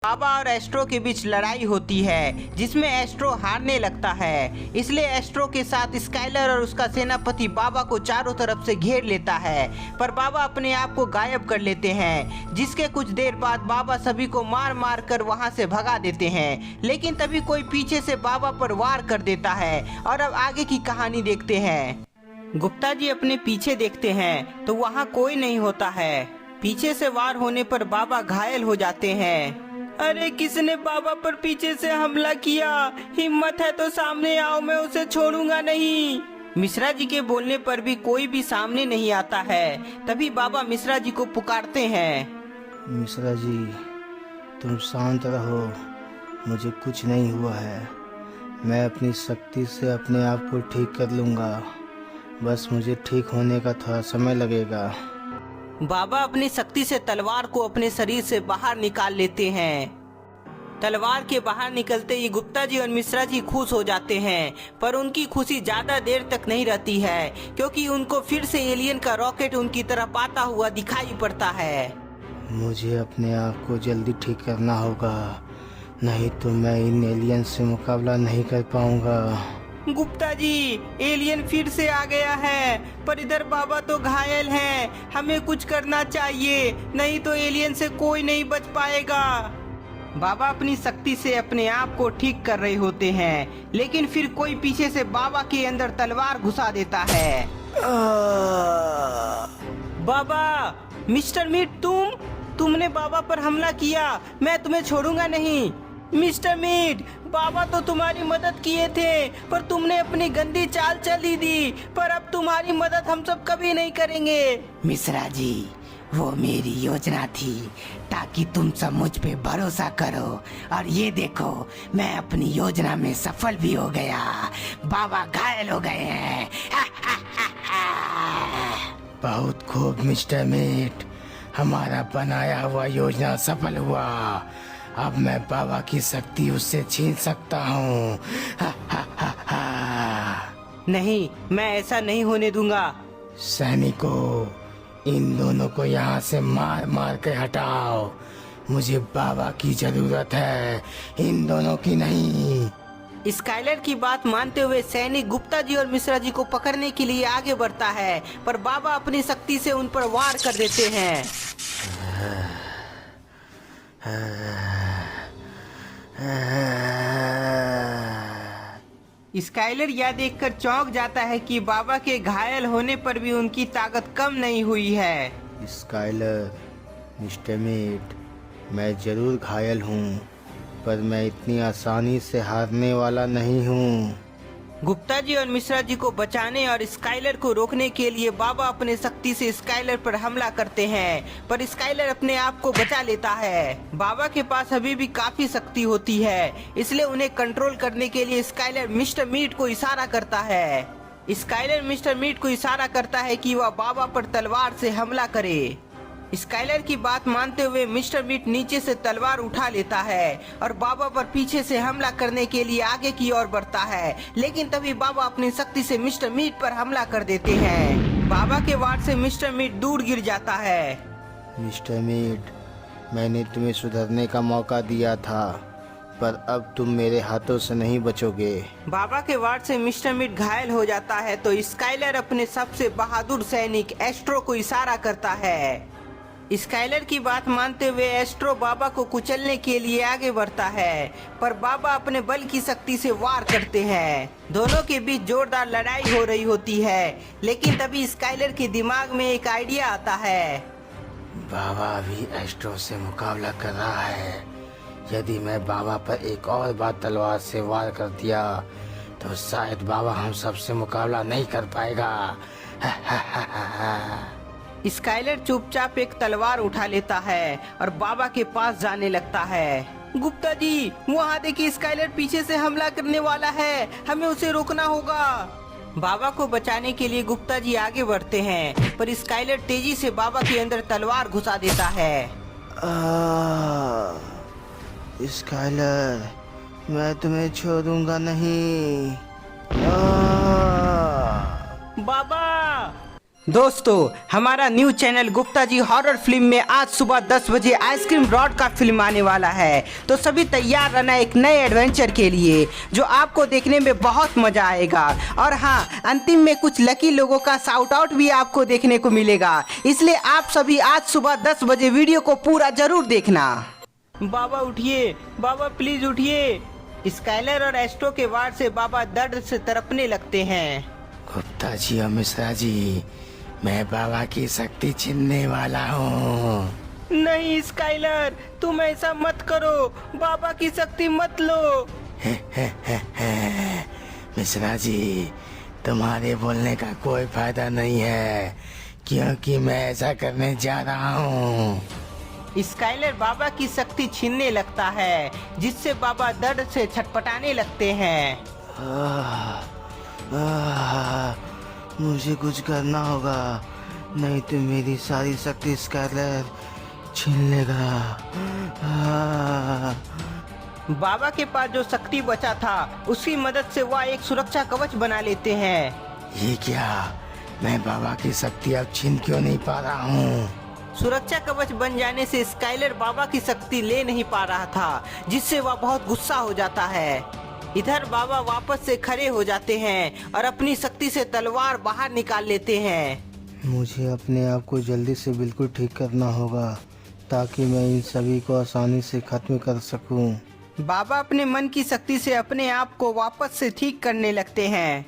बाबा और एस्ट्रो के बीच लड़ाई होती है जिसमें एस्ट्रो हारने लगता है। इसलिए एस्ट्रो के साथ स्काइलर और उसका सेनापति बाबा को चारों तरफ से घेर लेता है, पर बाबा अपने आप को गायब कर लेते हैं, जिसके कुछ देर बाद बाबा सभी को मार मार कर वहां से भगा देते हैं। लेकिन तभी कोई पीछे से बाबा पर वार कर देता है और अब आगे की कहानी देखते हैं। गुप्ता जी अपने पीछे देखते हैं तो वहाँ कोई नहीं होता है। पीछे से वार होने पर बाबा घायल हो जाते हैं। अरे किसने बाबा पर पीछे से हमला किया? हिम्मत है तो सामने आओ, मैं उसे छोड़ूंगा नहीं। मिश्रा जी के बोलने पर भी कोई भी सामने नहीं आता है। तभी बाबा मिश्रा जी को पुकारते हैं। मिश्रा जी, तुम शांत रहो, मुझे कुछ नहीं हुआ है। मैं अपनी शक्ति से अपने आप को ठीक कर लूँगा, बस मुझे ठीक होने का थोड़ा समय लगेगा। बाबा अपनी शक्ति से तलवार को अपने शरीर से बाहर निकाल लेते हैं। तलवार के बाहर निकलते ही गुप्ता जी और मिश्रा जी खुश हो जाते हैं, पर उनकी खुशी ज्यादा देर तक नहीं रहती है, क्योंकि उनको फिर से एलियन का रॉकेट उनकी तरफ आता हुआ दिखाई पड़ता है। मुझे अपने आप को जल्दी ठीक करना होगा, नहीं तो मैं इन एलियन से मुकाबला नहीं कर पाऊंगा। गुप्ता जी, एलियन फिर से आ गया है, पर इधर बाबा तो घायल हैं। हमें कुछ करना चाहिए, नहीं तो एलियन से कोई नहीं बच पाएगा। बाबा अपनी शक्ति से अपने आप को ठीक कर रहे होते हैं, लेकिन फिर कोई पीछे से बाबा के अंदर तलवार घुसा देता है। बाबा, मिस्टर मीट, तुमने बाबा पर हमला किया, मैं तुम्हें छोड़ूंगा नहीं। मिस्टर मीट, बाबा तो तुम्हारी मदद किए थे, पर तुमने अपनी गंदी चाल चली दी, पर अब तुम्हारी मदद हम सब कभी नहीं करेंगे। मिश्रा जी, वो मेरी योजना थी ताकि तुम सब मुझ पे भरोसा करो, और ये देखो मैं अपनी योजना में सफल भी हो गया। बाबा घायल हो गए हैं। बहुत खूब मिस्टर मीट, हमारा बनाया हुआ योजना सफल हुआ। अब मैं बाबा की शक्ति उससे छीन सकता हूँ। नहीं, मैं ऐसा नहीं होने दूंगा। सैनिकों, इन दोनों को यहाँ से मार मार के हटाओ। मुझे बाबा की जरूरत है, इन दोनों की नहीं। स्काइलर की बात मानते हुए सैनिक गुप्ता जी और मिश्रा जी को पकड़ने के लिए आगे बढ़ता है, पर बाबा अपनी शक्ति से उन पर वार कर देते हैं। स्काइलर यह देखकर चौंक जाता है कि बाबा के घायल होने पर भी उनकी ताकत कम नहीं हुई है। स्काइलर, मिस्टर मीट, मैं जरूर घायल हूँ, पर मैं इतनी आसानी से हारने वाला नहीं हूँ। गुप्ता जी और मिश्रा जी को बचाने और स्काइलर को रोकने के लिए बाबा अपने शक्ति से स्काइलर पर हमला करते हैं, पर स्काइलर अपने आप को बचा लेता है। बाबा के पास अभी भी काफी शक्ति होती है, इसलिए उन्हें कंट्रोल करने के लिए स्काइलर मिस्टर मीट को इशारा करता है। स्काइलर मिस्टर मीट को इशारा करता है कि वह बाबा पर तलवार से हमला करे। स्काइलर की बात मानते हुए मिस्टर मीट नीचे से तलवार उठा लेता है और बाबा पर पीछे से हमला करने के लिए आगे की ओर बढ़ता है, लेकिन तभी बाबा अपनी शक्ति से मिस्टर मीट पर हमला कर देते हैं। बाबा के वार से मिस्टर मीट दूर गिर जाता है। मिस्टर मीट, मैंने तुम्हें सुधरने का मौका दिया था, पर अब तुम मेरे हाथों से नहीं बचोगे। बाबा के वार से मिस्टर मीट घायल हो जाता है तो स्काइलर अपने सबसे बहादुर सैनिक एस्ट्रो को इशारा करता है। स्काइलर की बात मानते हुए एस्ट्रो बाबा को कुचलने के लिए आगे बढ़ता है, पर बाबा अपने बल की शक्ति से वार करते हैं। दोनों के बीच जोरदार लड़ाई हो रही होती है, लेकिन तभी स्काइलर के दिमाग में एक आइडिया आता है। बाबा भी एस्ट्रो से मुकाबला कर रहा है। यदि मैं बाबा पर एक और बार तलवार से वार कर दिया तो शायद बाबा हम सबसे मुकाबला नहीं कर पाएगा। स्काइलर चुपचाप एक तलवार उठा लेता है और बाबा के पास जाने लगता है। गुप्ता जी, वहाँ देखिए, स्काइलर पीछे से हमला करने वाला है, हमें उसे रोकना होगा। बाबा को बचाने के लिए गुप्ता जी आगे बढ़ते हैं, पर स्काइलर तेजी से बाबा के अंदर तलवार घुसा देता है। स्काइलर, मैं तुम्हें छोड़ूंगा नहीं। बाबा! दोस्तों, हमारा new channel Gupta ji horror film में आज सुबह 10 बजे आइसक्रीम रॉड का फिल्म आने वाला है। तो सभी तैयार रहना एक नए एडवेंचर के लिए जो आपको देखने में बहुत मजा आएगा। और हाँ, अंतिम में कुछ लकी लोगों का शाउट आउट भी आपको देखने को मिलेगा। इसलिए आप सभी आज सुबह 10 बजे वीडियो को पूरा जरूर देखना। बाबा उठिए, बाबा प्लीज उठिए। स्काइलर और एस्ट्रो के वार से बाबा दर्द से तड़पने लगते हैं। गुप्ता जी और मिश्रा जी, मैं बाबा की शक्ति छीनने वाला हूँ। नहीं स्काइलर, तुम ऐसा मत करो, बाबा की शक्ति मत लो। मिश्रा जी, तुम्हारे बोलने का कोई फायदा नहीं है, क्योंकि मैं ऐसा करने जा रहा हूँ। स्काइलर बाबा की शक्ति छीनने लगता है, जिससे बाबा दर्द से छटपटाने लगते हैं। मुझे कुछ करना होगा, नहीं तो मेरी सारी शक्ति स्काइलर छीन लेगा। बाबा के पास जो शक्ति बचा था, उसकी मदद से वह एक सुरक्षा कवच बना लेते हैं। ये क्या, मैं बाबा की शक्ति अब छीन क्यों नहीं पा रहा हूँ? सुरक्षा कवच बन जाने से स्काइलर बाबा की शक्ति ले नहीं पा रहा था, जिससे वह बहुत गुस्सा हो जाता है। इधर बाबा वापस से खड़े हो जाते हैं और अपनी शक्ति से तलवार बाहर निकाल लेते हैं। मुझे अपने आप को जल्दी से बिल्कुल ठीक करना होगा, ताकि मैं इन सभी को आसानी से खत्म कर सकूं। बाबा अपने मन की शक्ति से अपने आप को वापस से ठीक करने लगते हैं।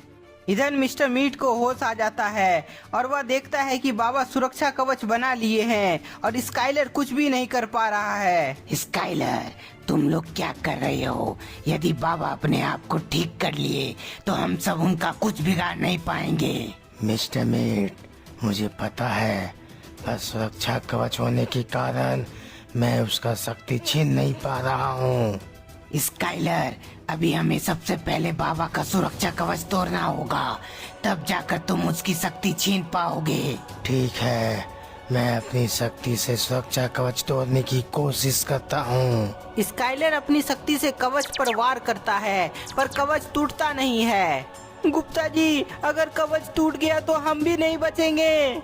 इधर मिस्टर मीट को होश आ जाता है और वह देखता है कि बाबा सुरक्षा कवच बना लिए हैं और स्काइलर कुछ भी नहीं कर पा रहा है। स्काइलर, तुम लोग क्या कर रहे हो? यदि बाबा अपने आप को ठीक कर लिए तो हम सब उनका कुछ बिगाड़ नहीं पाएंगे। मिस्टर मीट, मुझे पता है, बस सुरक्षा कवच होने के कारण मैं उसका शक्ति छीन नहीं पा रहा हूँ। स्काइलर, अभी हमें सबसे पहले बाबा का सुरक्षा कवच तोड़ना होगा, तब जाकर तुम उसकी शक्ति छीन पाओगे। ठीक है, मैं अपनी शक्ति से सुरक्षा कवच तोड़ने की कोशिश करता हूँ। स्काइलर अपनी शक्ति से कवच पर वार करता है, पर कवच टूटता नहीं है। गुप्ता जी, अगर कवच टूट गया तो हम भी नहीं बचेंगे।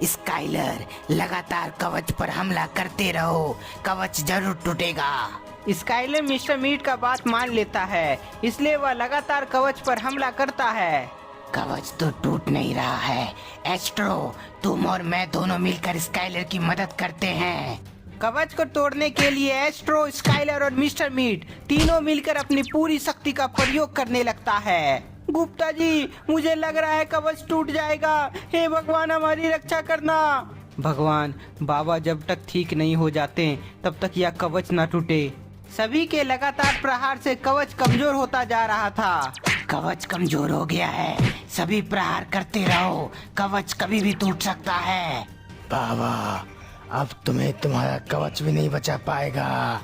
स्काइलर, लगातार कवच पर हमला करते रहो, कवच जरूर टूटेगा। स्काइलर मिस्टर मीट का बात मान लेता है, इसलिए वह लगातार कवच पर हमला करता है। कवच तो टूट नहीं रहा है। एस्ट्रो, तुम और मैं दोनों मिलकर स्काइलर की मदद करते हैं। कवच को तोड़ने के लिए एस्ट्रो, स्काइलर और मिस्टर मीट तीनों मिलकर अपनी पूरी शक्ति का प्रयोग करने लगता है। गुप्ता जी, मुझे लग रहा है कवच टूट जाएगा। हे भगवान, हमारी रक्षा करना। भगवान, बाबा जब तक ठीक नहीं हो जाते तब तक यह कवच न टूटे। सभी के लगातार प्रहार से कवच कमजोर होता जा रहा था। कवच कमजोर हो गया है, सभी प्रहार करते रहो, कवच कभी भी टूट सकता है। बाबा, अब तुम्हें तुम्हारा कवच भी नहीं बचा पाएगा।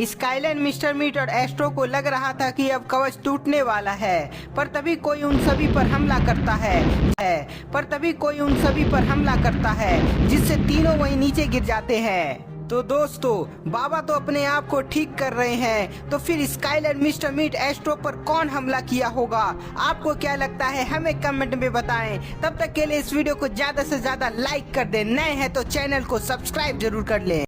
स्काइलर, मिस्टर मीट और एस्ट्रो को लग रहा था कि अब कवच टूटने वाला है, पर तभी कोई उन सभी पर हमला करता है, जिससे तीनों वहीं नीचे गिर जाते हैं। तो दोस्तों, बाबा तो अपने आप को ठीक कर रहे हैं, तो फिर स्काइलर, मिस्टर मीट, एस्ट्रो पर कौन हमला किया होगा? आपको क्या लगता है? हमें कमेंट में बताएं। तब तक के लिए इस वीडियो को ज्यादा से ज्यादा लाइक कर दें। नए हैं तो चैनल को सब्सक्राइब जरूर कर लें।